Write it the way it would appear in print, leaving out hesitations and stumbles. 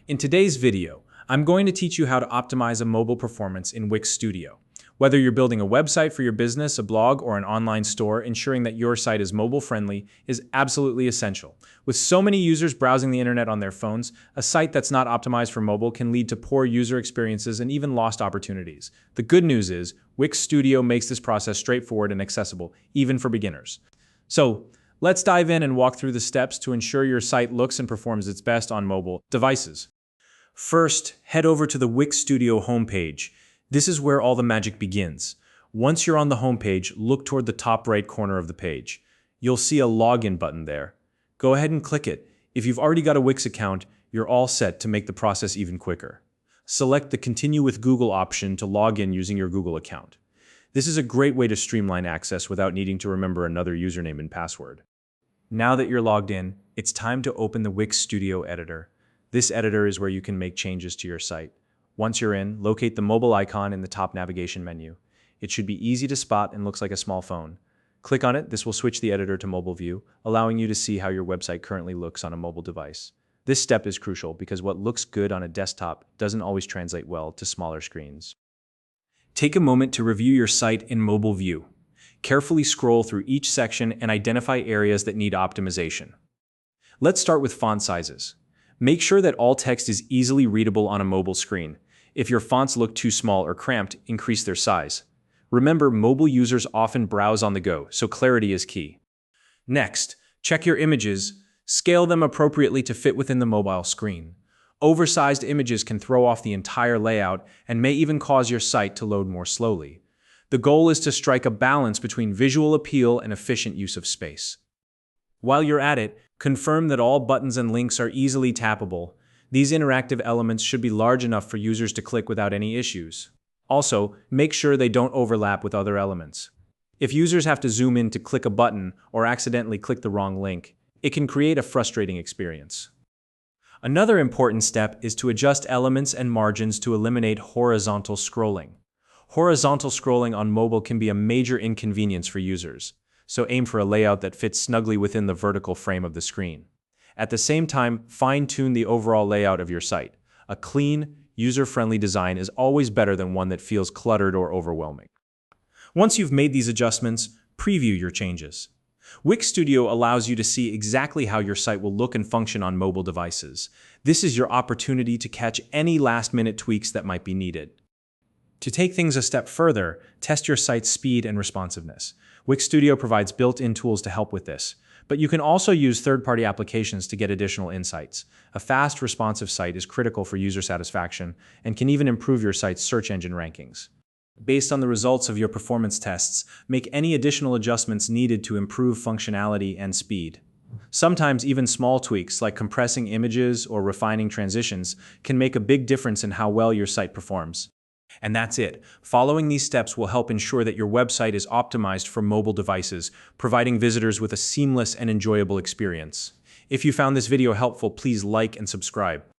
In today's video, I'm going to teach you how to optimize a mobile performance in Wix Studio. Whether you're building a website for your business, a blog, or an online store, ensuring that your site is mobile-friendly is absolutely essential. With so many users browsing the internet on their phones, a site that's not optimized for mobile can lead to poor user experiences and even lost opportunities. The good news is, Wix Studio makes this process straightforward and accessible, even for beginners. So, let's dive in and walk through the steps to ensure your site looks and performs its best on mobile devices. First, head over to the Wix Studio homepage. This is where all the magic begins. Once you're on the homepage, look toward the top right corner of the page. You'll see a login button there. Go ahead and click it. If you've already got a Wix account, you're all set to make the process even quicker. Select the Continue with Google option to log in using your Google account. This is a great way to streamline access without needing to remember another username and password. Now that you're logged in, it's time to open the Wix Studio editor. This editor is where you can make changes to your site. Once you're in, locate the mobile icon in the top navigation menu. It should be easy to spot and looks like a small phone. Click on it. This will switch the editor to mobile view, allowing you to see how your website currently looks on a mobile device. This step is crucial because what looks good on a desktop doesn't always translate well to smaller screens. Take a moment to review your site in mobile view. Carefully scroll through each section and identify areas that need optimization. Let's start with font sizes. Make sure that all text is easily readable on a mobile screen. If your fonts look too small or cramped, increase their size. Remember, mobile users often browse on the go, so clarity is key. Next, check your images. Scale them appropriately to fit within the mobile screen. Oversized images can throw off the entire layout and may even cause your site to load more slowly. The goal is to strike a balance between visual appeal and efficient use of space. While you're at it, confirm that all buttons and links are easily tappable. These interactive elements should be large enough for users to click without any issues. Also, make sure they don't overlap with other elements. If users have to zoom in to click a button or accidentally click the wrong link, it can create a frustrating experience. Another important step is to adjust elements and margins to eliminate horizontal scrolling. Horizontal scrolling on mobile can be a major inconvenience for users, so aim for a layout that fits snugly within the vertical frame of the screen. At the same time, fine-tune the overall layout of your site. A clean, user-friendly design is always better than one that feels cluttered or overwhelming. Once you've made these adjustments, preview your changes. Wix Studio allows you to see exactly how your site will look and function on mobile devices. This is your opportunity to catch any last-minute tweaks that might be needed. To take things a step further, test your site's speed and responsiveness. Wix Studio provides built-in tools to help with this, but you can also use third-party applications to get additional insights. A fast, responsive site is critical for user satisfaction and can even improve your site's search engine rankings. Based on the results of your performance tests, make any additional adjustments needed to improve functionality and speed. Sometimes even small tweaks like compressing images or refining transitions can make a big difference in how well your site performs. And that's it. Following these steps will help ensure that your website is optimized for mobile devices, providing visitors with a seamless and enjoyable experience. If you found this video helpful, please like and subscribe.